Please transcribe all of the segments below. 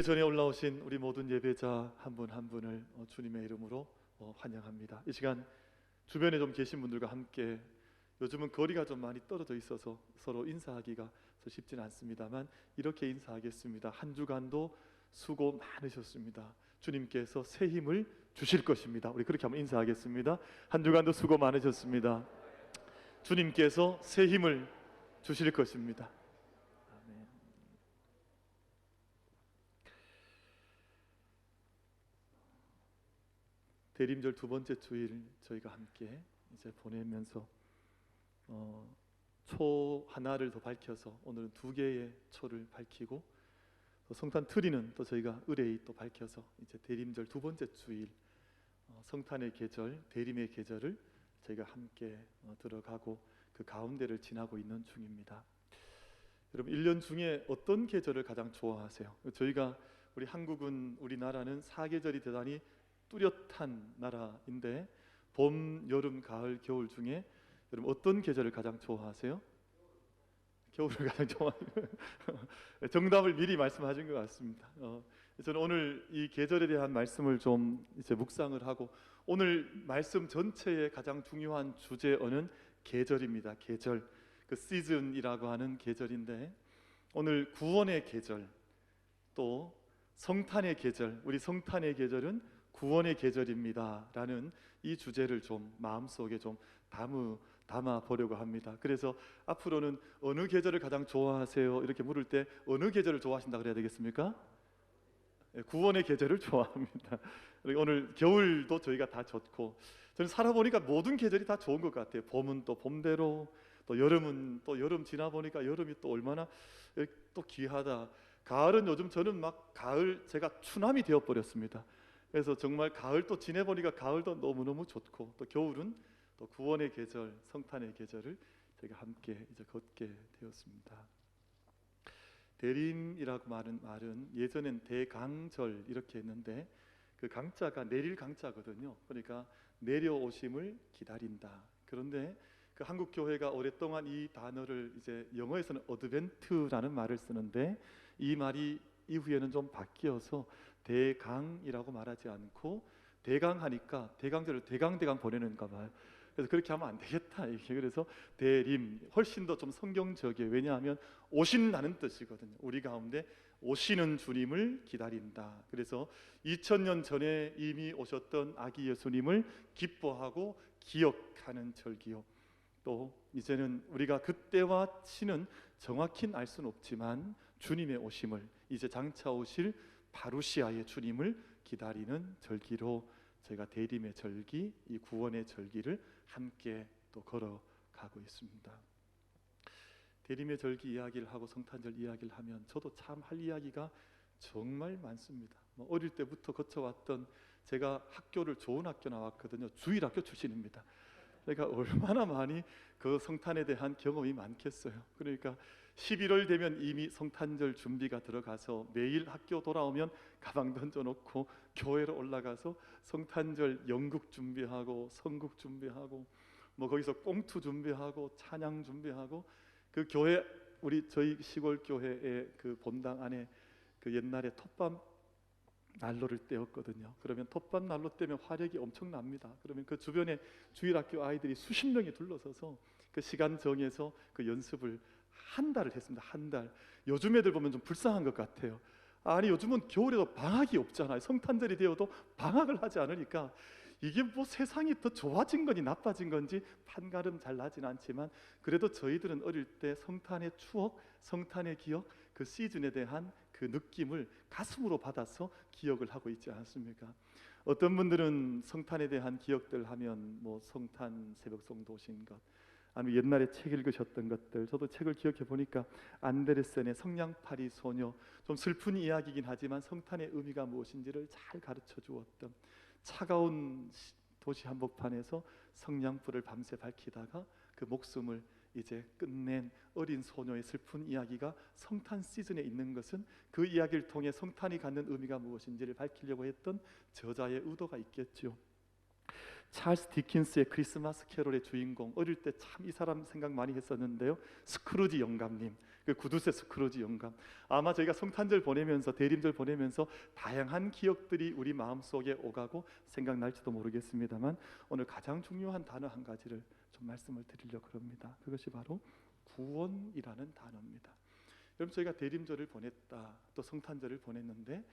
전에 올라오신 우리 모든 예배자 한 분 한 분을 주님의 이름으로 환영합니다. 이 시간 주변에 좀 계신 분들과 함께, 요즘은 거리가 좀 많이 떨어져 있어서 서로 인사하기가 쉽지는 않습니다만 이렇게 인사하겠습니다. 한 주간도 수고 많으셨습니다. 주님께서 새 힘을 주실 것입니다. 우리 그렇게 한번 인사하겠습니다. 한 주간도 수고 많으셨습니다. 주님께서 새 힘을 주실 것입니다. 아멘. 대림절 두 번째 주일 저희가 함께 이제 보내면서 초 하나를 더 밝혀서 오늘은 두 개의 초를 밝히고, 또 성탄 트리는 또 저희가 의뢰히 또 밝혀서 이제 대림절 두 번째 주일 성탄의 계절, 대림의 계절을 저희가 함께 들어가고 그 가운데를 지나고 있는 중입니다. 여러분, 1년 중에 어떤 계절을 가장 좋아하세요? 저희가 우리 한국은, 우리나라는 사계절이 대단히 뚜렷한 나라인데 봄, 여름, 가을, 겨울 중에 여러분 어떤 계절을 가장 좋아하세요? 겨울을 가장 좋아해요. 정답을 미리 말씀하신 것 같습니다. 저는 오늘 이 계절에 대한 말씀을 좀 이제 묵상을 하고, 오늘 말씀 전체의 가장 중요한 주제어는 계절입니다. 계절, 그 시즌이라고 하는 계절인데, 오늘 구원의 계절, 또 성탄의 계절, 우리 성탄의 계절은 구원의 계절입니다 라는 이 주제를 좀 마음속에 좀 담아 보려고 합니다. 그래서 앞으로는 어느 계절을 가장 좋아하세요? 이렇게 물을 때 어느 계절을 좋아하신다 그래야 되겠습니까? 구원의 계절을 좋아합니다. 오늘 겨울도 저희가 다 좋고, 저는 살아보니까 모든 계절이 다 좋은 것 같아요. 봄은 또 봄대로, 또 여름은 또 여름 지나보니까 여름이 또 얼마나 또 귀하다. 가을은 요즘 저는 막 가을, 제가 추남이 되어버렸습니다. 그래서 정말 가을 또 지내보니까 가을도 너무너무 좋고, 또 겨울은 또 구원의 계절, 성탄의 계절을 저희가 함께 이제 걷게 되었습니다. 대림이라고 하는 말은 예전엔 대강절 이렇게 했는데, 그 강자가 내릴 강자거든요. 그러니까 내려오심을 기다린다. 그런데 그 한국 교회가 오랫동안 이 단어를 이제 영어에서는 어드벤트라는 말을 쓰는데, 이 말이 이후에는 좀 바뀌어서 대강이라고 말하지 않고 대강하니까 대강절을 대강 보내는가 봐요. 그래서 그렇게 하면 안 되겠다 이게. 그래서 대림, 훨씬 더 좀 성경적이에요. 왜냐하면 오신다는 뜻이거든요. 우리 가운데 오시는 주님을 기다린다. 그래서 2000년 전에 이미 오셨던 아기 예수님을 기뻐하고 기억하는 절기요. 또 이제는 우리가 그때와 치는 정확히는 알 수는 없지만 주님의 오심을, 이제 장차 오실 바루시아의 주님을 기다리는 절기로 저희가 대림의 절기, 이 구원의 절기를 함께 또 걸어가고 있습니다. 대림의 절기 이야기를 하고 성탄절 이야기를 하면 저도 참 할 이야기가 정말 많습니다. 어릴 때부터 거쳐왔던, 제가 학교를 좋은 학교 나왔거든요. 주일학교 출신입니다. 그러니까 얼마나 많이 그 성탄에 대한 경험이 많겠어요. 그러니까 11월 되면 이미 성탄절 준비가 들어가서 매일 학교 돌아오면 가방 던져놓고 교회로 올라가서 성탄절 연극 준비하고 성국 준비하고 거기서 꽁투 준비하고 찬양 준비하고, 그 교회, 저희 시골 교회의 그 본당 안에 그 옛날에 톱밥 난로를 떼었거든요. 그러면 톱밥 난로 때문에 화력이 엄청납니다. 그러면 그 주변에 주일학교 아이들이 수십 명이 둘러서서 그 시간 정해서 그 연습을 한 달을 했습니다. 한 달. 요즘 애들 보면 좀 불쌍한 것 같아요. 아니, 요즘은 겨울에도 방학이 없잖아요. 성탄절이 되어도 방학을 하지 않으니까 이게 뭐 세상이 더 좋아진 건지 나빠진 건지 판가름 잘 나진 않지만, 그래도 저희들은 어릴 때 성탄의 추억, 성탄의 기억, 그 시즌에 대한 그 느낌을 가슴으로 받아서 기억을 하고 있지 않습니까? 어떤 분들은 성탄에 대한 기억들 하면 성탄 새벽송도 오신 것, 아니면 옛날에 책 읽으셨던 것들. 저도 책을 기억해 보니까 안데르센의 성냥팔이 소녀, 좀 슬픈 이야기이긴 하지만 성탄의 의미가 무엇인지를 잘 가르쳐 주었던, 차가운 도시 한복판에서 성냥불을 밤새 밝히다가 그 목숨을 이제 끝낸 어린 소녀의 슬픈 이야기가 성탄 시즌에 있는 것은, 그 이야기를 통해 성탄이 갖는 의미가 무엇인지를 밝히려고 했던 저자의 의도가 있겠죠. 찰스 디킨스의 크리스마스 캐롤의 주인공, 어릴 때 참 이 사람 생각 많이 했었는데요, 스크루지 영감님. 그 구두쇠 스크루지 영감. 아마 저희가 성탄절 보내면서 대림절 보내면서 다양한 기억들이 우리 마음속에 오가고 생각날지도 모르겠습니다만 오늘 가장 중요한 단어 한 가지를 좀 말씀을 드리려고 합니다. 그것이 바로 구원이라는 단어입니다. 여러분, 저희가 대림절을 보냈다, 또 성탄절을 보냈는데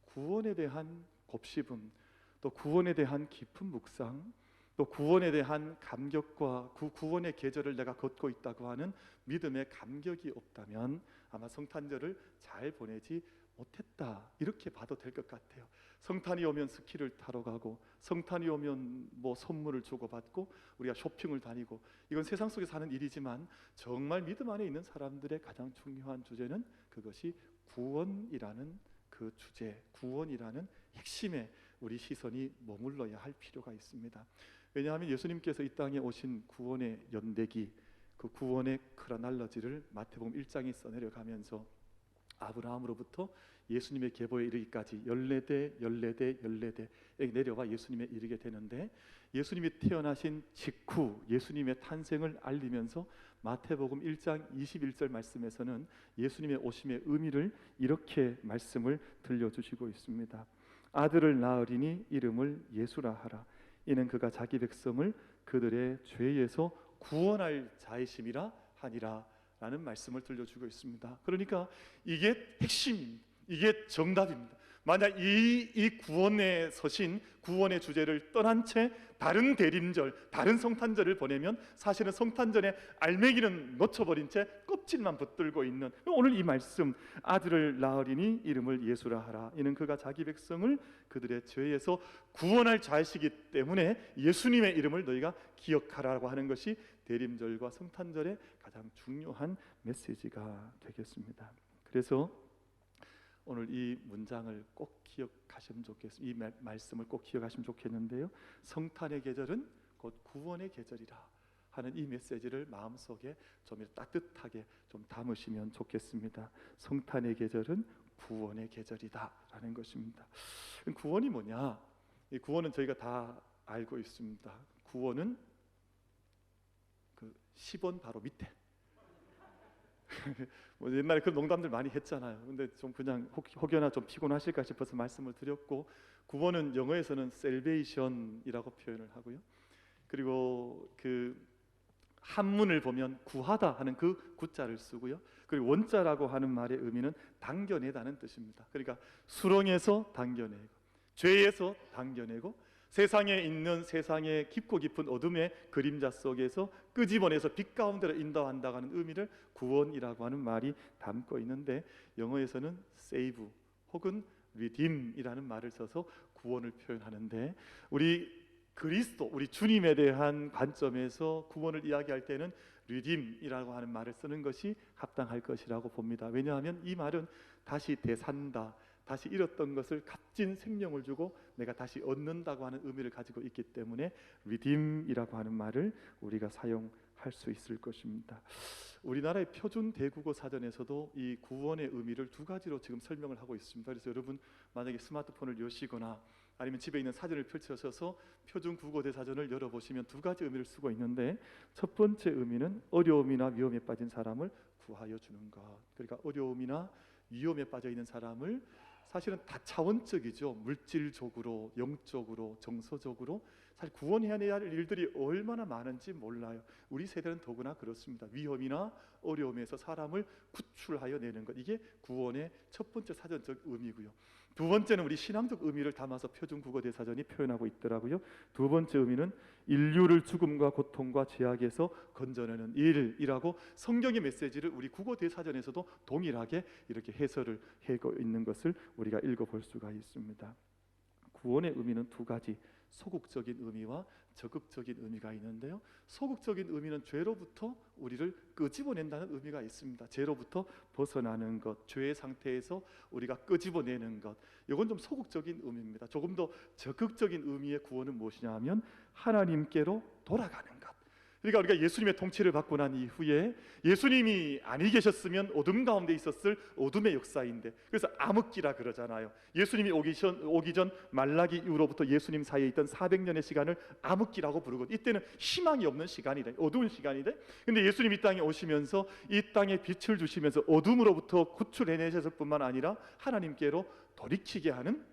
구원에 대한 곱씹음, 또 구원에 대한 깊은 묵상, 또 구원에 대한 감격과 구원의 계절을 내가 걷고 있다고 하는 믿음의 감격이 없다면 아마 성탄절을 잘 보내지 못했다, 이렇게 봐도 될 것 같아요. 성탄이 오면 스키를 타러 가고, 성탄이 오면 뭐 선물을 주고받고, 우리가 쇼핑을 다니고, 이건 세상 속에 사는 일이지만 정말 믿음 안에 있는 사람들의 가장 중요한 주제는 그것이 구원이라는 그 주제, 구원이라는 핵심에 우리 시선이 머물러야 할 필요가 있습니다. 왜냐하면 예수님께서 이 땅에 오신 구원의 연대기, 그 구원의 크로놀로지를 마태복음 1장에 써내려가면서 아브라함으로부터 예수님의 계보에 이르기까지 14대 내려와 예수님에 이르게 되는데, 예수님이 태어나신 직후 예수님의 탄생을 알리면서 마태복음 1장 21절 말씀에서는 예수님의 오심의 의미를 이렇게 말씀을 들려주시고 있습니다. 아들을 낳으리니 이름을 예수라 하라. 이는 그가 자기 백성을 그들의 죄에서 구원할 자이심이라 하니라 라는 말씀을 들려주고 있습니다. 그러니까 이게 핵심입니다. 이게 정답입니다. 만약 이 구원에 서신 구원의 주제를 떠난 채 다른 대림절, 다른 성탄절을 보내면 사실은 성탄절의 알맹이는 놓쳐버린 채 껍질만 붙들고 있는, 오늘 이 말씀, 아들을 낳으리니 이름을 예수라 하라. 이는 그가 자기 백성을 그들의 죄에서 구원할 자이시기 때문에 예수님의 이름을 너희가 기억하라고 하는 것이 대림절과 성탄절의 가장 중요한 메시지가 되겠습니다. 그래서 오늘 이 문장을 꼭 기억하시면 좋겠습니다. 이 말씀을 꼭 기억하시면 좋겠는데요, 성탄의 계절은 곧 구원의 계절이라 하는 이 메시지를 마음속에 좀 따뜻하게 좀 담으시면 좋겠습니다. 성탄의 계절은 구원의 계절이다 라는 것입니다. 구원이 뭐냐? 이 구원은 저희가 다 알고 있습니다. 구원은 그 10원 바로 밑에 뭐 옛날에 그런 농담들 많이 했잖아요. 근데 좀 그냥 혹여나 좀 피곤하실까 싶어서 말씀을 드렸고, 구원은 영어에서는 salvation이라고 표현을 하고요. 그리고 그 한문을 보면 구하다 하는 그 구자를 쓰고요. 그리고 원자라고 하는 말의 의미는 당겨내다는 뜻입니다. 그러니까 수렁에서 당겨내고, 죄에서 당겨내고, 세상에 있는 세상의 깊고 깊은 어둠의 그림자 속에서 끄집어내서 빛 가운데로 인도한다고 하는 의미를 구원이라고 하는 말이 담고 있는데, 영어에서는 save 혹은 redeem이라는 말을 써서 구원을 표현하는데, 우리 그리스도, 우리 주님에 대한 관점에서 구원을 이야기할 때는 redeem이라고 하는 말을 쓰는 것이 합당할 것이라고 봅니다. 왜냐하면 이 말은 다시 되산다, 다시 잃었던 것을 값진 생명을 주고 내가 다시 얻는다고 하는 의미를 가지고 있기 때문에 redeem이라고 하는 말을 우리가 사용할 수 있을 것입니다. 우리나라의 표준 대국어 사전에서도 이 구원의 의미를 두 가지로 지금 설명을 하고 있습니다. 그래서 여러분 만약에 스마트폰을 여시거나 아니면 집에 있는 사전을 펼쳐서 표준 국어 대사전을 열어보시면 두 가지 의미를 쓰고 있는데, 첫 번째 의미는 어려움이나 위험에 빠진 사람을 구하여 주는 것. 그러니까 어려움이나 위험에 빠져 있는 사람을, 사실은 다차원적이죠. 물질적으로, 영적으로, 정서적으로 사실 구원해야 할 일들이 얼마나 많은지 몰라요. 우리 세대는 더구나 그렇습니다. 위험이나 어려움에서 사람을 구출하여 내는 것, 이게 구원의 첫 번째 사전적 의미고요. 두 번째는 우리 신앙적 의미를 담아서 표준 국어 대사전이 표현하고 있더라고요. 두 번째 의미는 인류를 죽음과 고통과 죄악에서 건져내는 일이라고 성경의 메시지를 우리 국어 대사전에서도 동일하게 이렇게 해설을 하고 있는 것을 우리가 읽어볼 수가 있습니다. 구원의 의미는 두 가지, 소극적인 의미와 적극적인 의미가 있는데요, 소극적인 의미는 죄로부터 우리를 끄집어낸다는 의미가 있습니다. 죄로부터 벗어나는 것, 죄의 상태에서 우리가 끄집어내는 것, 이건 좀 소극적인 의미입니다. 조금 더 적극적인 의미의 구원은 무엇이냐 하면 하나님께로 돌아가는 것, 그러니까 우리가 예수님의 통치를 받고 난 이후에 예수님이 아니 계셨으면 어둠 가운데 있었을 어둠의 역사인데, 그래서 암흑기라 그러잖아요. 예수님이 오기 전 말라기 이후로부터 예수님 사이에 있던 400년의 시간을 암흑기라고 부르거든요. 이때는 희망이 없는 시간이래, 어두운 시간이래. 근데 예수님이 이 땅에 오시면서 이 땅에 빛을 주시면서 어둠으로부터 구출해내셨을 뿐만 아니라 하나님께로 돌이키게 하는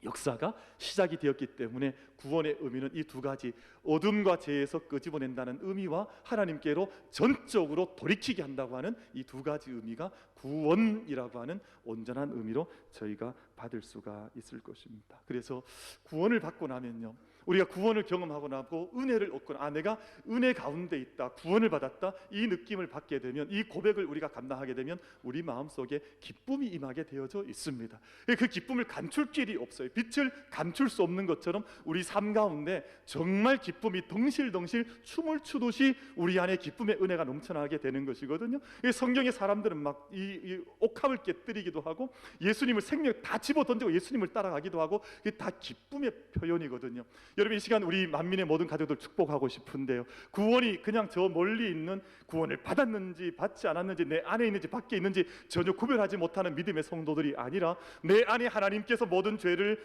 역사가 시작이 되었기 때문에 구원의 의미는 이 두 가지, 어둠과 죄에서 끄집어낸다는 의미와 하나님께로 전적으로 돌이키게 한다고 하는 이 두 가지 의미가 구원이라고 하는 온전한 의미로 저희가 받을 수가 있을 것입니다. 그래서 구원을 받고 나면요, 우리가 구원을 경험하고 나고 은혜를 얻거나 내가 은혜 가운데 있다, 구원을 받았다, 이 느낌을 받게 되면, 이 고백을 우리가 감당하게 되면 우리 마음속에 기쁨이 임하게 되어져 있습니다. 그 기쁨을 감출 길이 없어요. 빛을 감출 수 없는 것처럼 우리 삶 가운데 정말 기쁨이 덩실덩실 춤을 추듯이 우리 안에 기쁨의 은혜가 넘쳐나게 되는 것이거든요. 성경의 사람들은 막 이 옥합을 깨뜨리기도 하고 예수님을 생명 다 집어 던지고 예수님을 따라가기도 하고, 그게 다 기쁨의 표현이거든요. 여러분, 이 시간 우리 만민의 모든 가족들 축복하고 싶은데요, 구원이 그냥 저 멀리 있는, 구원을 받았는지 받지 않았는지, 내 안에 있는지 밖에 있는지 전혀 구별하지 못하는 믿음의 성도들이 아니라, 내 안에 하나님께서 모든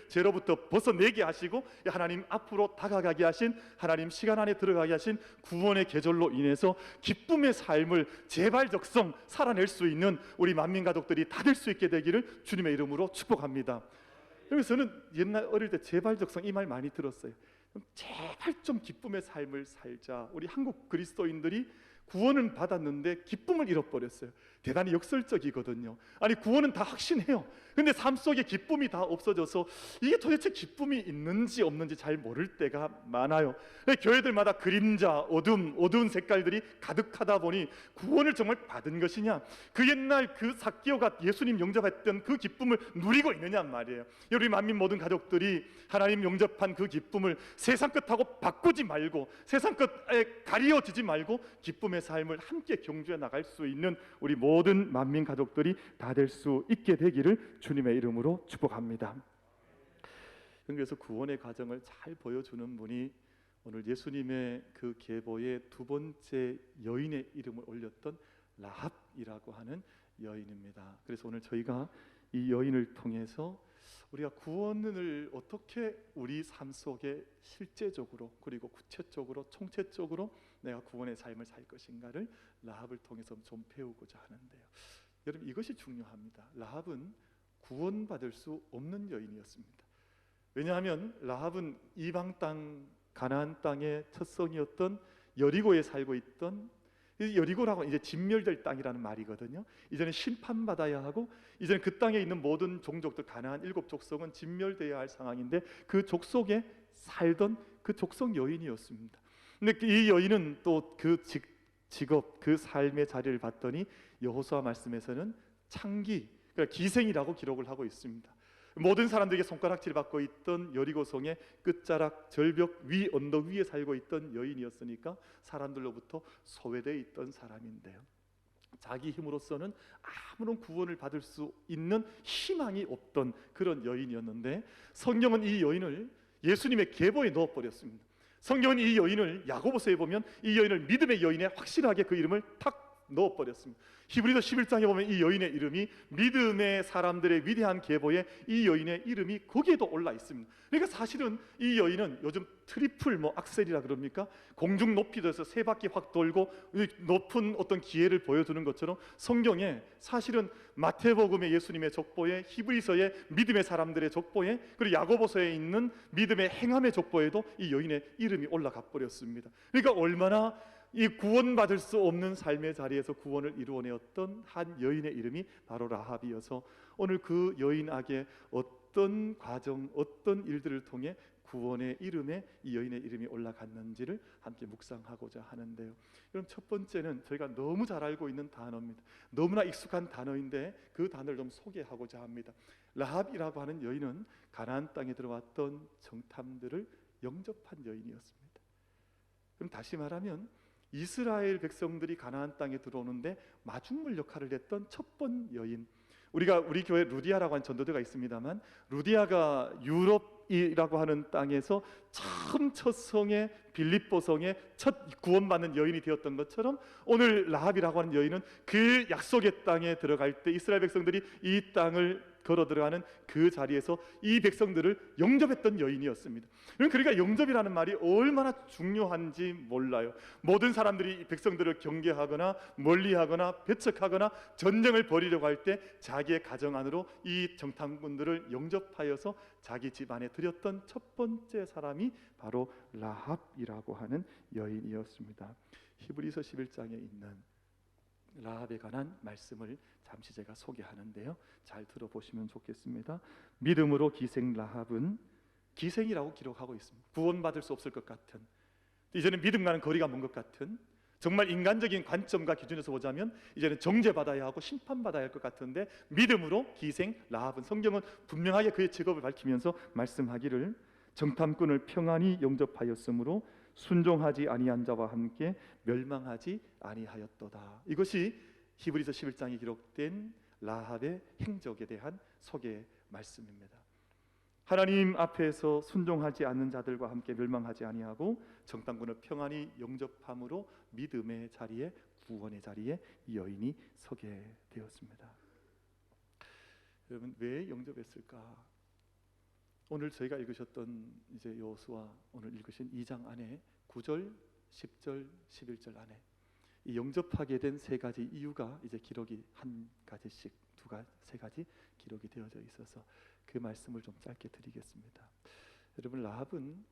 죄로부터 벗어내게 하시고 하나님 앞으로 다가가게 하신, 하나님 시간 안에 들어가게 하신 구원의 계절로 인해서 기쁨의 삶을 재발적성 살아낼 수 있는 우리 만민 가족들이 다 될 수 있게 되기를 주님의 이름으로 축복합니다. 그래서 저는 옛날 어릴 때 재발적성 이 말 많이 들었어요. 제발 좀 기쁨의 삶을 살자. 우리 한국 그리스도인들이 구원은 받았는데 기쁨을 잃어버렸어요. 대단히 역설적이거든요. 아니, 구원은 다 확신해요. 근데 삶 속에 기쁨이 다 없어져서 이게 도대체 기쁨이 있는지 없는지 잘 모를 때가 많아요. 교회들마다 그림자, 어두운 색깔들이 가득하다 보니 구원을 정말 받은 것이냐, 그 옛날 그 삭개오가 예수님 영접했던 그 기쁨을 누리고 있느냐 말이에요. 우리 만민 모든 가족들이 하나님 영접한 그 기쁨을 세상 끝하고 바꾸지 말고, 세상 끝에 가리워지지 말고 기쁨의 삶을 함께 경주해 나갈 수 있는 우리 모든 만민 가족들이 다 될 수 있게 되기를 주님의 이름으로 축복합니다. 그래서 구원의 과정을 잘 보여주는 분이 오늘 예수님의 그 계보의 두 번째 여인의 이름을 올렸던 라합이라고 하는 여인입니다. 그래서 오늘 저희가 이 여인을 통해서 우리가 구원을 어떻게 우리 삶 속에 실제적으로, 그리고 구체적으로, 총체적으로 내가 구원의 삶을 살 것인가를 라합을 통해서 좀 배우고자 하는데요, 여러분, 이것이 중요합니다. 라합은 구원받을 수 없는 여인이었습니다. 왜냐하면 라합은 이방 땅, 가나안 땅의 첫성이었던 여리고에 살고 있던, 여리고라고 이제 진멸될 땅이라는 말이거든요. 이제는 심판받아야 하고, 이제는 그 땅에 있는 모든 종족들, 가나안 7족속은 진멸되어야 할 상황인데, 그 족속에 살던 그 족속 여인이었습니다. 근데 이 여인은 또 그 직업, 그 삶의 자리를 봤더니 여호수아 말씀에서는 창기, 그러니까 기생이라고 기록을 하고 있습니다. 모든 사람들에게 손가락질 받고 있던 여리고성의 끝자락 절벽 위 언덕 위에 살고 있던 여인이었으니까 사람들로부터 소외되어 있던 사람인데요, 자기 힘으로서는 아무런 구원을 받을 수 있는 희망이 없던 그런 여인이었는데, 성경은 이 여인을 예수님의 계보에 넣어버렸습니다. 성경은 이 여인을, 야고보서에 보면 이 여인을 믿음의 여인에 확실하게 그 이름을 탁 넣어버렸습니다. 히브리서 11장에 보면 이 여인의 이름이, 믿음의 사람들의 위대한 계보에 이 여인의 이름이 거기에도 올라 있습니다. 그러니까 사실은 이 여인은 요즘 트리플 악셀이라 그럽니까? 공중 높이에서 세 바퀴 확 돌고 높은 어떤 기회를 보여주는 것처럼, 성경에 사실은 마태복음의 예수님의 족보에, 히브리서의 믿음의 사람들의 족보에, 그리고 야고보서에 있는 믿음의 행함의 족보에도 이 여인의 이름이 올라가 버렸습니다. 그러니까 얼마나 이 구원받을 수 없는 삶의 자리에서 구원을 이루어내었던 한 여인의 이름이 바로 라합이어서, 오늘 그 여인에게 어떤 과정, 어떤 일들을 통해 구원의 이름에 이 여인의 이름이 올라갔는지를 함께 묵상하고자 하는데요, 그럼 첫 번째는 저희가 너무 잘 알고 있는 단어입니다. 너무나 익숙한 단어인데 그 단어를 좀 소개하고자 합니다. 라합이라고 하는 여인은 가나안 땅에 들어왔던 정탐들을 영접한 여인이었습니다. 그럼 다시 말하면 이스라엘 백성들이 가나안 땅에 들어오는데 마중물 역할을 했던 첫 번 여인, 우리 교회 루디아라고 하는 전도대가 있습니다만, 루디아가 유럽 안디옥이라고 하는 땅에서 처음 첫 성의 빌립보 성의 첫 구원받는 여인이 되었던 것처럼 오늘 라합이라고 하는 여인은 그 약속의 땅에 들어갈 때 이스라엘 백성들이 이 땅을 걸어 들어가는 그 자리에서 이 백성들을 영접했던 여인이었습니다. 그러니까 영접이라는 말이 얼마나 중요한지 몰라요. 모든 사람들이 백성들을 경계하거나 멀리하거나 배척하거나 전쟁을 벌이려고 할 때 자기의 가정 안으로 이 정탐꾼들을 영접하여서 자기 집안에 들였던 첫 번째 사람이 바로 라합이라고 하는 여인이었습니다. 히브리서 11장에 있는 라합에 관한 말씀을 잠시 제가 소개하는데요, 잘 들어보시면 좋겠습니다. 믿음으로 기생 라합은, 기생이라고 기록하고 있습니다. 구원받을 수 없을 것 같은, 이제는 믿음과는 거리가 먼 것 같은, 정말 인간적인 관점과 기준에서 보자면 이제는 정죄받아야 하고 심판받아야 할 것 같은데, 믿음으로 기생 라합은, 성경은 분명하게 그의 직업을 밝히면서 말씀하기를 정탐꾼을 평안히 영접하였으므로 순종하지 아니한 자와 함께 멸망하지 아니하였도다. 이것이 히브리서 11장에 기록된 라합의 행적에 대한 소개 말씀입니다. 하나님 앞에서 순종하지 않는 자들과 함께 멸망하지 아니하고 정탐꾼을 평안히 영접함으로 믿음의 자리에, 구원의 자리에 이 여인이 서게 되었습니다. 여러분, 왜 영접했을까? 오늘 저희가 읽으셨던 이제 여호수아 오늘 읽으신 2장 안에 9절, 10절, 11절 안에 이 영접하게 된 세 가지 이유가 이제 기록이 한 가지씩, 세 가지 기록이 되어져 있어서 그 말씀을 좀 짧게 드리겠습니다. 여러분, 라합은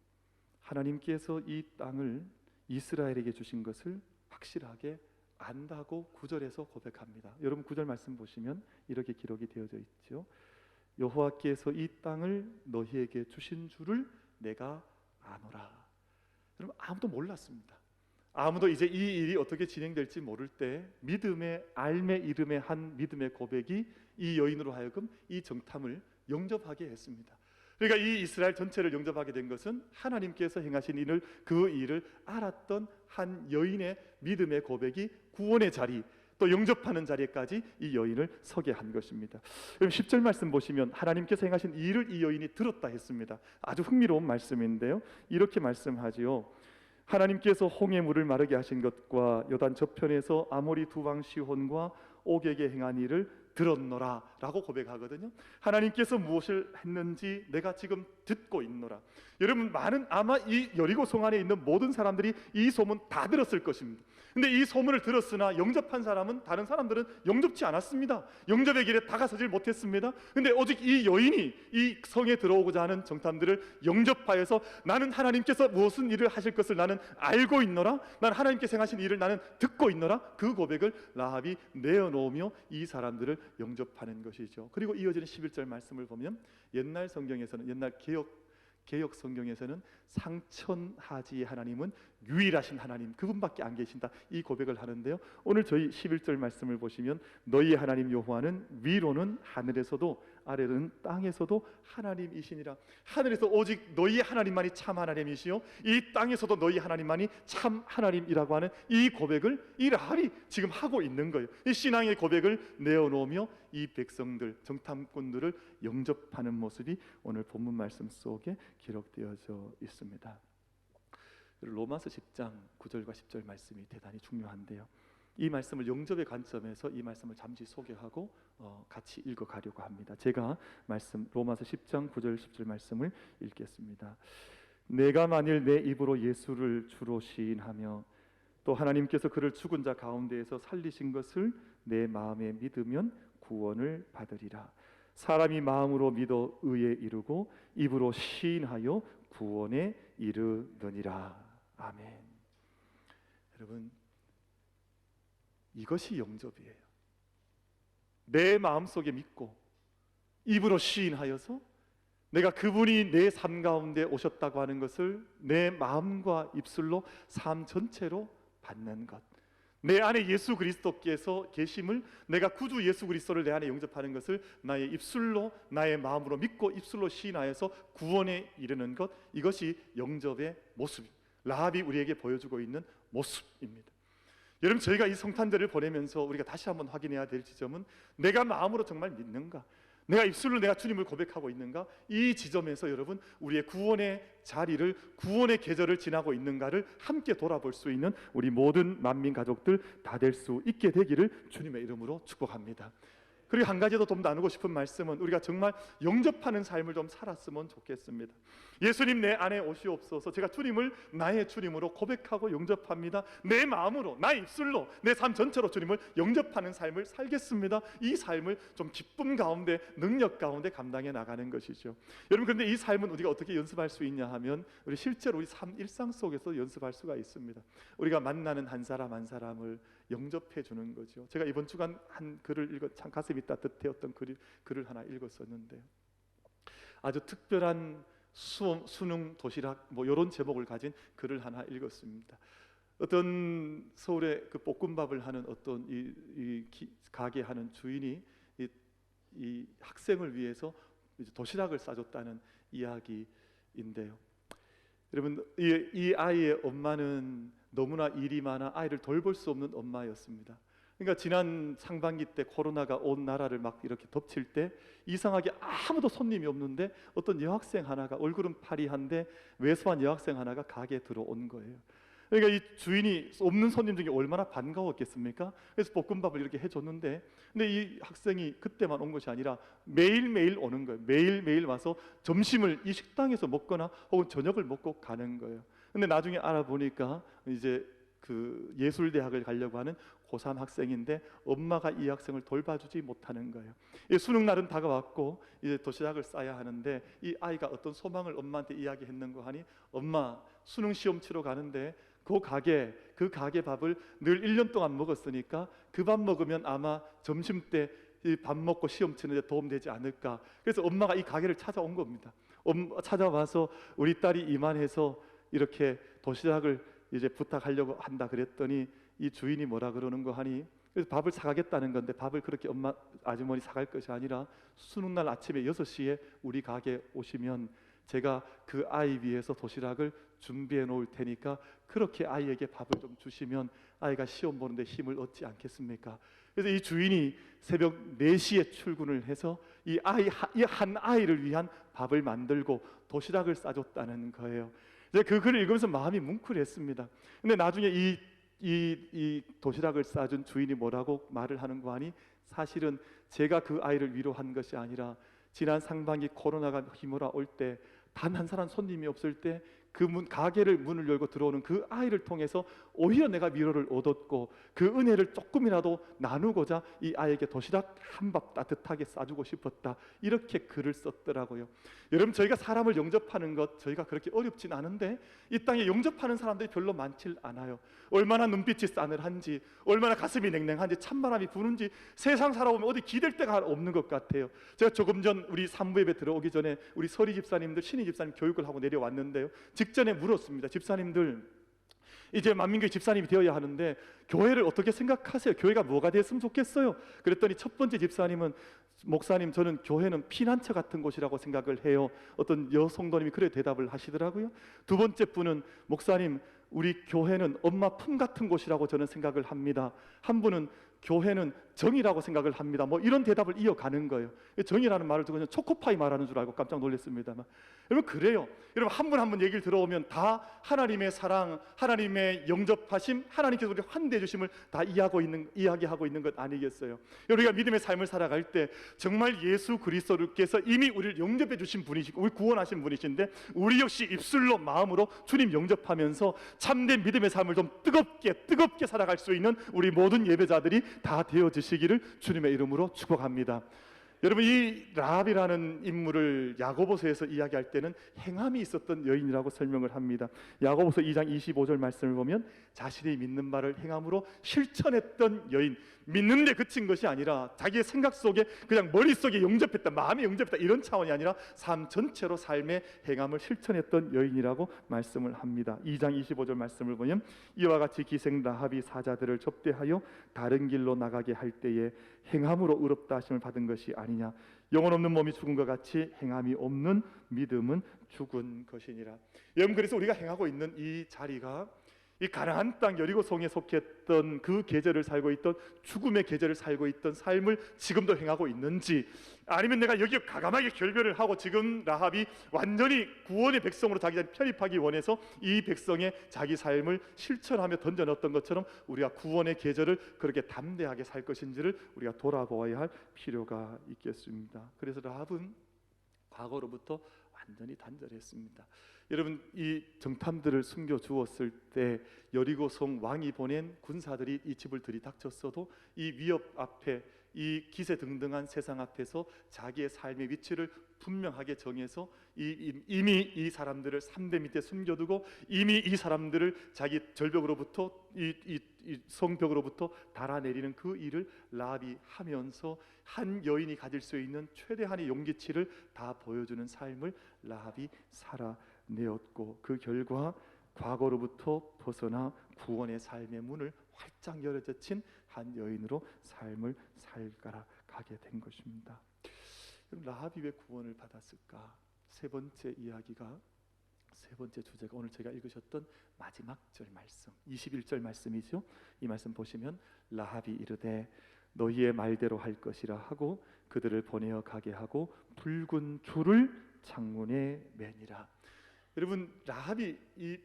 하나님께서 이 땅을 이스라엘에게 주신 것을 확실하게 안다고 9절에서 고백합니다. 여러분 9절 말씀 보시면 이렇게 기록이 되어져 있죠. 여호와께서 이 땅을 너희에게 주신 줄을 내가 아노라. 여러분, 아무도 몰랐습니다. 아무도 이제 이 일이 어떻게 진행될지 모를 때 믿음의 알매 이름의 한 믿음의 고백이 이 여인으로 하여금 이 정탐을 영접하게 했습니다. 그러니까 이 이스라엘 전체를 영접하게 된 것은 하나님께서 행하신 일을, 그 일을 알았던 한 여인의 믿음의 고백이 구원의 자리, 또 영접하는 자리까지 이 여인을 서게 한 것입니다. 그럼 10절 말씀 보시면 하나님께서 행하신 일을 이 여인이 들었다 했습니다. 아주 흥미로운 말씀인데요, 이렇게 말씀하지요. 하나님께서 홍해 물을 마르게 하신 것과 요단 저편에서 아모리 두 왕 시혼과 옥에게 행한 일을 들었노라 라고 고백하거든요. 하나님께서 무엇을 했는지 내가 지금 듣고 있노라. 여러분, 아마 이 여리고성 안에 있는 모든 사람들이 이 소문 다 들었을 것입니다. 근데 이 소문을 들었으나 영접한 사람은, 다른 사람들은 영접지 않았습니다. 영접의 길에 다가서질 못했습니다. 근데 오직 이 여인이 이 성에 들어오고자 하는 정탐들을 영접하여서 나는 하나님께서 무슨 일을 하실 것을 나는 알고 있노라, 난 하나님께서 행하신 일을 나는 듣고 있노라, 그 고백을 라합이 내어놓으며 이 사람들을 영접하는 것이죠. 그리고 이어지는 11절 말씀을 보면 옛날 성경에서는, 옛날 개역 성경에서는 상천하지 하나님은 유일하신 하나님, 그분밖에 안 계신다, 이 고백을 하는데요, 오늘 저희 11절 말씀을 보시면 너희 하나님 여호와는 위로는 하늘에서도 아래는 땅에서도 하나님이시니라. 하늘에서 오직 너희 하나님만이 참 하나님이시요 이 땅에서도 너희 하나님만이 참 하나님이라고 하는 이 고백을 이 라합이 지금 하고 있는 거예요. 이 신앙의 고백을 내어놓으며 이 백성들, 정탐꾼들을 영접하는 모습이 오늘 본문 말씀 속에 기록되어져 있습니다. 로마서 10장 9절과 10절 말씀이 대단히 중요한데요, 이 말씀을 영접의 관점에서 이 말씀을 잠시 소개하고 같이 읽어가려고 합니다. 제가 로마서 10장 9절 10절 말씀을 읽겠습니다. 내가 만일 내 입으로 예수를 주로 시인하며 또 하나님께서 그를 죽은 자 가운데에서 살리신 것을 내 마음에 믿으면 구원을 받으리라. 사람이 마음으로 믿어 의에 이르고 입으로 시인하여 구원에 이르느니라. 아멘. 여러분, 이것이 영접이에요. 내 마음속에 믿고 입으로 시인하여서 내가 그분이 내 삶 가운데 오셨다고 하는 것을 내 마음과 입술로 삶 전체로 받는 것, 내 안에 예수 그리스도께서 계심을, 내가 구주 예수 그리스도를 내 안에 영접하는 것을 나의 입술로, 나의 마음으로 믿고 입술로 시인하여서 구원에 이르는 것, 이것이 영접의 모습, 라합이 우리에게 보여주고 있는 모습입니다. 여러분, 저희가 이 성탄절을 보내면서 우리가 다시 한번 확인해야 될 지점은 내가 마음으로 정말 믿는가, 내가 입술로 내가 주님을 고백하고 있는가? 이 지점에서 여러분 우리의 구원의 자리를, 구원의 계절을 지나고 있는가를 함께 돌아볼 수 있는 우리 모든 만민 가족들 다 될 수 있게 되기를 주님의 이름으로 축복합니다. 그리고 한 가지 더 좀 나누고 싶은 말씀은 우리가 정말 영접하는 삶을 좀 살았으면 좋겠습니다. 예수님 내 안에 오시옵소서. 제가 주님을 나의 주님으로 고백하고 영접합니다. 내 마음으로, 나의 입술로, 내 삶 전체로 주님을 영접하는 삶을 살겠습니다. 이 삶을 좀 기쁨 가운데, 능력 가운데 감당해 나가는 것이죠. 여러분, 그런데 이 삶은 우리가 어떻게 연습할 수 있냐 하면 우리 실제로 우리 삶 일상 속에서 연습할 수가 있습니다. 우리가 만나는 한 사람 한 사람을 영접해 주는 거죠. 제가 이번 주간 한 글을 읽어 참 가슴이 따뜻해었던 글을 하나 읽었었는데, 아주 특별한 수능 도시락 뭐 이런 제목을 가진 글을 하나 읽었습니다. 어떤 서울의 그 볶음밥을 하는 어떤 가게 하는 주인이 이 학생을 위해서 이제 도시락을 싸줬다는 이야기인데요. 여러분, 이 아이의 엄마는 너무나 일이 많아 아이를 돌볼 수 없는 엄마였습니다. 그러니까 지난 상반기 때 코로나가 온 나라를 막 이렇게 덮칠 때 이상하게 아무도 손님이 없는데 어떤 여학생 하나가, 얼굴은 파리한데 왜소한 여학생 하나가 가게에 들어온 거예요. 그러니까 이 주인이 없는 손님 중에 얼마나 반가웠겠습니까? 그래서 볶음밥을 이렇게 해줬는데, 근데 이 학생이 그때만 온 것이 아니라 매일매일 오는 거예요. 매일매일 와서 점심을 이 식당에서 먹거나 혹은 저녁을 먹고 가는 거예요. 근데 나중에 알아보니까 이제 그 예술대학을 가려고 하는 고3 학생인데 엄마가 이 학생을 돌봐주지 못하는 거예요. 수능 날은 다가왔고 이제 도시락을 싸야 하는데 이 아이가 어떤 소망을 엄마한테 이야기했는고 하니, 엄마, 수능 시험 치러 가는데 그 가게 밥을 늘 1년 동안 먹었으니까 그 밥 먹으면 아마 점심 때 밥 먹고 시험 치는데 도움되지 않을까. 그래서 엄마가 이 가게를 찾아온 겁니다. 찾아와서 우리 딸이 이만해서 이렇게 도시락을 이제 부탁하려고 한다 그랬더니 이 주인이 뭐라 그러는 거 하니, 그래서 밥을 사가겠다는 건데 밥을 그렇게 엄마 아주머니 사갈 것이 아니라 수능날 아침에 6시에 우리 가게에 오시면 제가 그 아이 위해서 도시락을 준비해 놓을 테니까 그렇게 아이에게 밥을 좀 주시면 아이가 시험 보는데 힘을 얻지 않겠습니까? 그래서 이 주인이 새벽 4시에 출근을 해서 이 한 아이를 위한 밥을 만들고 도시락을 싸줬다는 거예요. 그 글을 읽으면서 마음이 뭉클했습니다. 근데 나중에 이 도시락을 싸준 주인이 뭐라고 말을 하는 거 아니, 사실은 제가 그 아이를 위로한 것이 아니라 지난 상반기 코로나가 휘몰아올 때 단 한 사람 손님이 없을 때 그 가게를 문을 열고 들어오는 그 아이를 통해서 오히려 내가 위로를 얻었고 그 은혜를 조금이라도 나누고자 이 아이에게 도시락 한 밥 따뜻하게 싸주고 싶었다. 이렇게 글을 썼더라고요. 여러분, 저희가 사람을 영접하는 것 저희가 그렇게 어렵진 않은데 이 땅에 영접하는 사람들이 별로 많질 않아요. 얼마나 눈빛이 싸늘한지, 얼마나 가슴이 냉랭한지, 찬바람이 부는지 세상 살아보면 어디 기댈 데가 없는 것 같아요. 제가 조금 전 우리 산부예배 들어오기 전에 우리 서리 집사님들, 신희 집사님 교육을 하고 내려왔는데요. 직전에 물었습니다. 집사님들, 이제 만민교회 집사님이 되어야 하는데 교회를 어떻게 생각하세요? 교회가 뭐가 됐으면 좋겠어요? 그랬더니 첫 번째 집사님은, 목사님, 저는 교회는 피난처 같은 곳이라고 생각을 해요. 어떤 여성도님이 그래 대답을 하시더라고요. 두 번째 분은, 목사님, 우리 교회는 엄마 품 같은 곳이라고 저는 생각을 합니다. 한 분은 교회는 정이라고 생각을 합니다. 뭐 이런 대답을 이어가는 거예요. 정이라는 말을 듣고 초코파이 말하는 줄 알고 깜짝 놀랐습니다만, 여러분, 그래요. 여러분, 한 분 한 분 얘기를 들어오면 다 하나님의 사랑, 하나님의 영접하심, 하나님께서 우리 환대해 주심을 다 이야기하고 있는 것 아니겠어요? 우리가 믿음의 삶을 살아갈 때 정말 예수 그리스도께서 이미 우리를 영접해 주신 분이시고 우리 구원하신 분이신데 우리 역시 입술로 마음으로 주님 영접하면서 참된 믿음의 삶을 좀 뜨겁게 살아갈 수 있는 우리 모든 예배자들이 다 되어지시기를 주님의 이름으로 축복합니다. 여러분, 이 라합이라는 인물을 야고보서에서 이야기할 때는 행함이 있었던 여인이라고 설명을 합니다. 야고보서 2장 25절 말씀을 보면 자신이 믿는 바를 행함으로 실천했던 여인, 믿는데 그친 것이 아니라 자기의 생각 속에 그냥 머릿속에 영접했다, 마음에 영접했다, 이런 차원이 아니라 삶 전체로 삶의 행함을 실천했던 여인이라고 말씀을 합니다. 2장 25절 말씀을 보면 이와 같이 기생 라합이 사자들을 접대하여 다른 길로 나가게 할 때에 행함으로 의롭다 하심을 받은 것이 아니냐. 영혼 없는 몸이 죽은 것 같이 행함이 없는 믿음은 죽은 것이니라. 여러분, 그래서 우리가 행하고 있는 이 자리가 이 가나안 땅 여리고성에 속했던 그 계절을 살고 있던 죽음의 계절을 살고 있던 삶을 지금도 행하고 있는지, 아니면 내가 여기 과감하게 결별을 하고 지금 라합이 완전히 구원의 백성으로 자기 자리 편입하기 원해서 이 백성의 자기 삶을 실천하며 던져넣었던 것처럼 우리가 구원의 계절을 그렇게 담대하게 살 것인지를 우리가 돌아보아야 할 필요가 있겠습니다. 그래서 라합은 과거로부터 완전히 단절했습니다. 여러분, 이 정탐들을 숨겨 주었을 때 여리고성 왕이 보낸 군사들이 이 집을 들이닥쳤어도 이 위협 앞에, 이 기세등등한 세상 앞에서 자기의 삶의 위치를 분명하게 정해서 이미 이 사람들을 3대 밑에 숨겨두고 이미 이 사람들을 자기 절벽으로부터 이 성벽으로부터 달아내리는 그 일을 라합이 하면서 한 여인이 가질 수 있는 최대한의 용기치를 다 보여주는 삶을 라합이 살아내었고, 그 결과 과거로부터 벗어나 구원의 삶의 문을 활짝 열어젖힌 한 여인으로 삶을 살아가게 된 것입니다. 그럼 라합이 왜 구원을 받았을까? 세 번째 이야기가, 세 번째 주제가 오늘 제가 읽으셨던 마지막 절 말씀, 21절 말씀이죠. 이 말씀 보시면 라합이 이르되 너희의 말대로 할 것이라 하고 그들을 보내어 가게 하고 붉은 줄을 창문에 매니라. 여러분, 라합이 이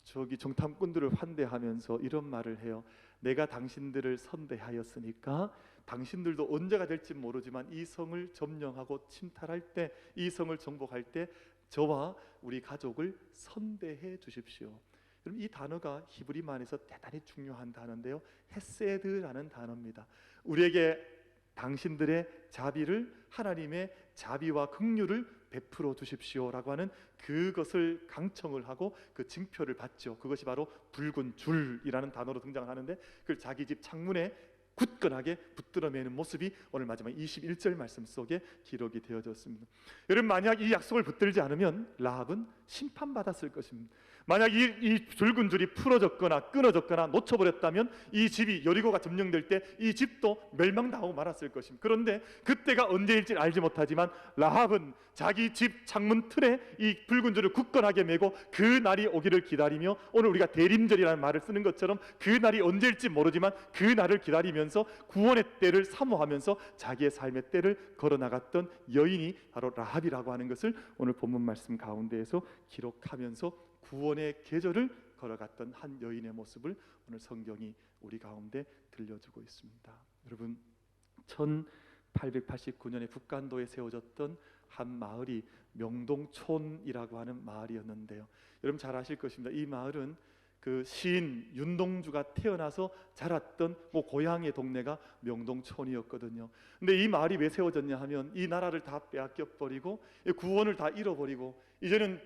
정탐꾼들을 환대하면서 이런 말을 해요. 내가 당신들을 선대하였으니까 당신들도 언제가 될지 모르지만 이 성을 점령하고 침탈할 때, 이 성을 정복할 때 저와 우리 가족을 선대해 주십시오. 여러분, 이 단어가 히브리말에서 대단히 중요한 단어인데요, 헤세드라는 단어입니다. 우리에게 당신들의 자비를, 하나님의 자비와 긍휼을 베풀어 주십시오라고 하는 그것을 강청을 하고 그 징표를 받죠. 그것이 바로 붉은 줄이라는 단어로 등장을 하는데, 그걸 자기 집 창문에 굳건하게 붙들어 매는 모습이 오늘 마지막 21절 말씀 속에 기록이 되어졌습니다. 여러분, 만약 이 약속을 붙들지 않으면 라합은 심판받았을 것입니다. 만약 이 붉은 줄이 풀어졌거나 끊어졌거나 놓쳐버렸다면 이 집이, 여리고가 점령될 때 이 집도 멸망당하고 말았을 것입니다. 그런데 그때가 언제일지 알지 못하지만 라합은 자기 집 창문 틀에 이 붉은 줄을 굳건하게 메고 그 날이 오기를 기다리며, 오늘 우리가 대림절이라는 말을 쓰는 것처럼 그 날이 언제일지 모르지만 그 날을 기다리면서 구원의 때를 사모하면서 자기의 삶의 때를 걸어나갔던 여인이 바로 라합이라고 하는 것을 오늘 본문 말씀 가운데에서 기록하면서 구원의 계절을 걸어갔던 한 여인의 모습을 오늘 성경이 우리 가운데 들려주고 있습니다. 여러분, 1889년에 북간도에 세워졌던 한 마을이 명동촌이라고 하는 마을이었는데요, 여러분 잘 아실 것입니다. 이 마을은 그 시인 윤동주가 태어나서 자랐던 고향의 동네가 명동촌이었거든요. 근데 이 마을이 왜 세워졌냐 하면 이 나라를 다 빼앗겨 버리고 구원을 다 잃어버리고 이제는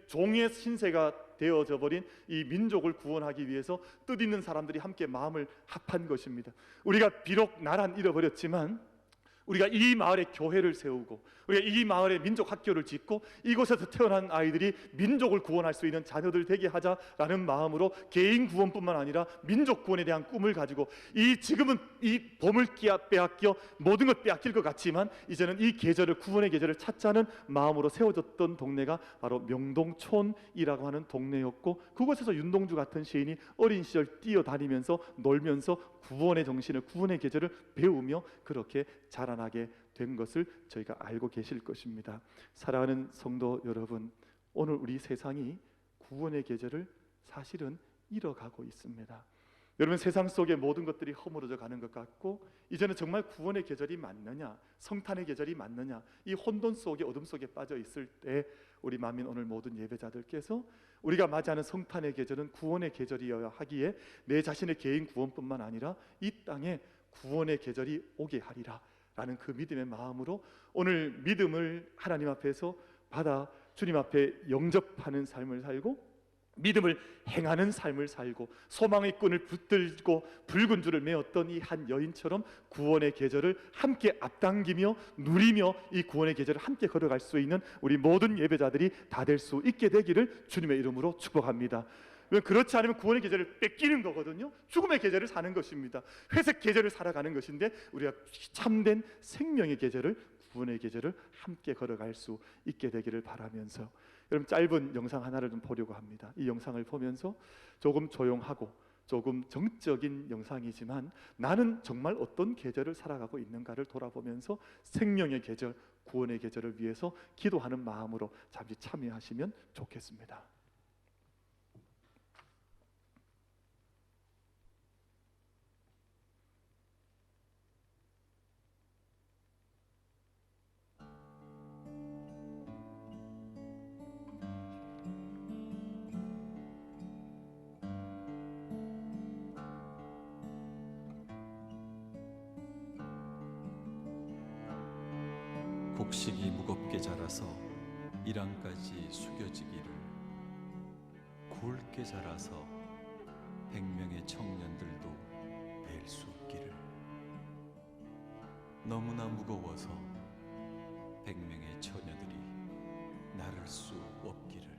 종의 신세가 되어져 버린 이 민족을 구원하기 위해서 뜻있는 사람들이 함께 마음을 합한 것입니다. 우리가 비록 나라는 잃어버렸지만 우리가 이 마을에 교회를 세우고 우리가 이 마을에 민족 학교를 짓고 이곳에서 태어난 아이들이 민족을 구원할 수 있는 자녀들 되게 하자라는 마음으로 개인 구원뿐만 아니라 민족 구원에 대한 꿈을 가지고 지금은 이 봄을 빼앗겨 모든 것 빼앗길 것 같지만 이제는 이 계절을, 구원의 계절을 찾자는 마음으로 세워졌던 동네가 바로 명동촌이라고 하는 동네였고, 그곳에서 윤동주 같은 시인이 어린 시절 뛰어다니면서 놀면서 구원의 정신을, 구원의 계절을 배우며 그렇게 자라나게 된 것을 저희가 알고 계실 것입니다. 사랑하는 성도 여러분, 오늘 우리 세상이 구원의 계절을 사실은 잃어가고 있습니다. 여러분, 세상 속의 모든 것들이 허물어져 가는 것 같고 이제는 정말 구원의 계절이 맞느냐, 성탄의 계절이 맞느냐, 이 혼돈 속에, 어둠 속에 빠져 있을 때 우리 만민 오늘 모든 예배자들께서 우리가 맞이하는 성탄의 계절은 구원의 계절이어야 하기에 내 자신의 개인 구원뿐만 아니라 이 땅에 구원의 계절이 오게 하리라 라는 그 믿음의 마음으로 오늘 믿음을 하나님 앞에서 받아 주님 앞에 영접하는 삶을 살고 믿음을 행하는 삶을 살고 소망의 끈을 붙들고 붉은 줄을 메었던 이 한 여인처럼 구원의 계절을 함께 앞당기며 누리며 이 구원의 계절을 함께 걸어갈 수 있는 우리 모든 예배자들이 다 될 수 있게 되기를 주님의 이름으로 축복합니다. 그렇지 않으면 구원의 계절을 뺏기는 거거든요. 죽음의 계절을 사는 것입니다. 회색 계절을 살아가는 것인데 우리가 참된 생명의 계절을, 구원의 계절을 함께 걸어갈 수 있게 되기를 바라면서 여러분 짧은 영상 하나를 좀 보려고 합니다. 이 영상을 보면서 조금 조용하고 조금 정적인 영상이지만 나는 정말 어떤 계절을 살아가고 있는가를 돌아보면서 생명의 계절, 구원의 계절을 위해서 기도하는 마음으로 잠시 참여하시면 좋겠습니다. 곡식이 무겁게 자라서 이랑까지 숙여지기를, 굵게 자라서 100명의 청년들도 뵐 수 없기를, 너무나 무거워서 100명의 처녀들이 나를 수 없기를.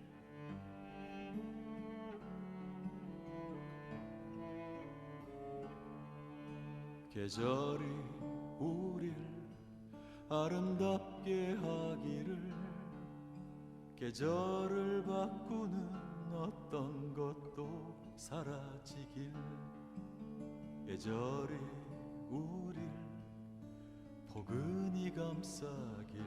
계절이 우릴 아름답게 하기를, 계절을 바꾸는 어떤 것도 사라지길, 계절이 우릴 포근히 감싸길,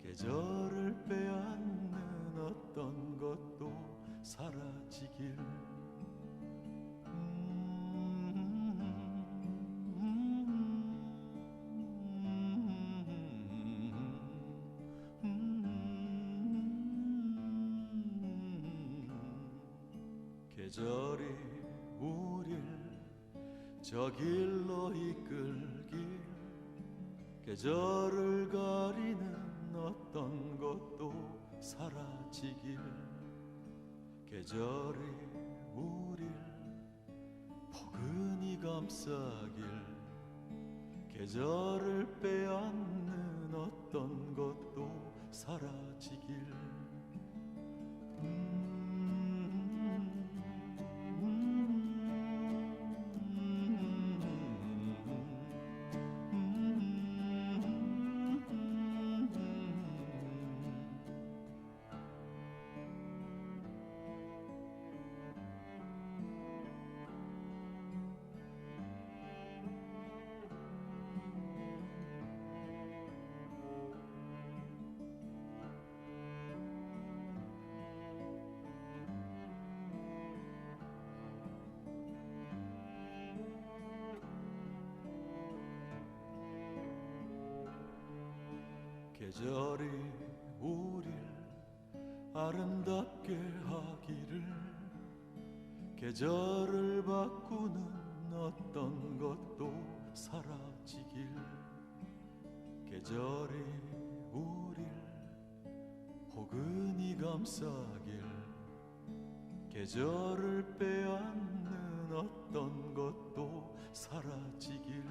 계절을 빼앗는 어떤 것도 사라지길. 계절이 우릴 저 길로 이끌길, 계절을 가리는 어떤 것도 사라지길, 계절이 우릴 포근히 감싸길, 계절을 빼앗는 어떤 것도 사라지길. 계절이 우릴 아름답게 하기를, 계절을 바꾸는 어떤 것도 사라지길, 계절이 우릴 포근히 감싸길, 계절을 빼앗는 어떤 것도 사라지길.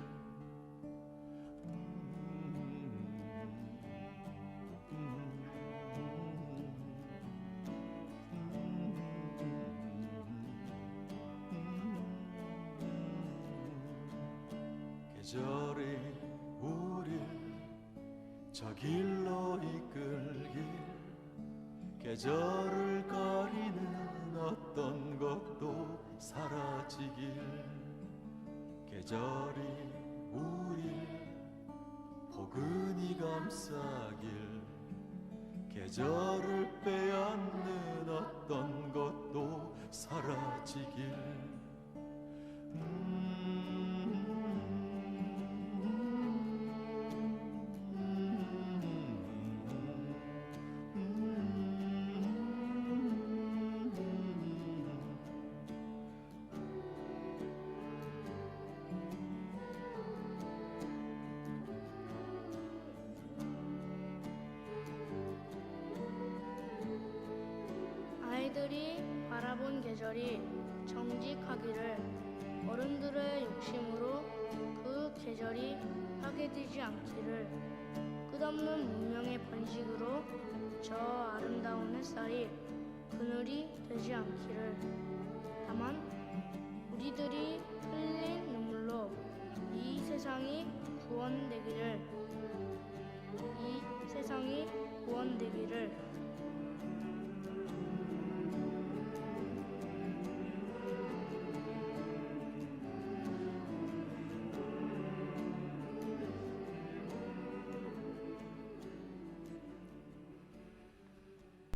계절이 우릴 저 길로 이끌길, 계절을 가리는 어떤 것도 사라지길, 계절이 우릴 포근히 감싸길, 계절을 빼앗는 어떤 것도 사라지길. 아이들이 바라본 계절이 정직하기를, 어른들의 욕심으로 그 계절이 파괴되지 않기를, 끝없는 문명의 번식으로 저 아름다운 햇살이 그늘이 되지 않기를, 다만 우리들이 흘린 눈물로 이 세상이 구원되기를, 이 세상이 구원되기를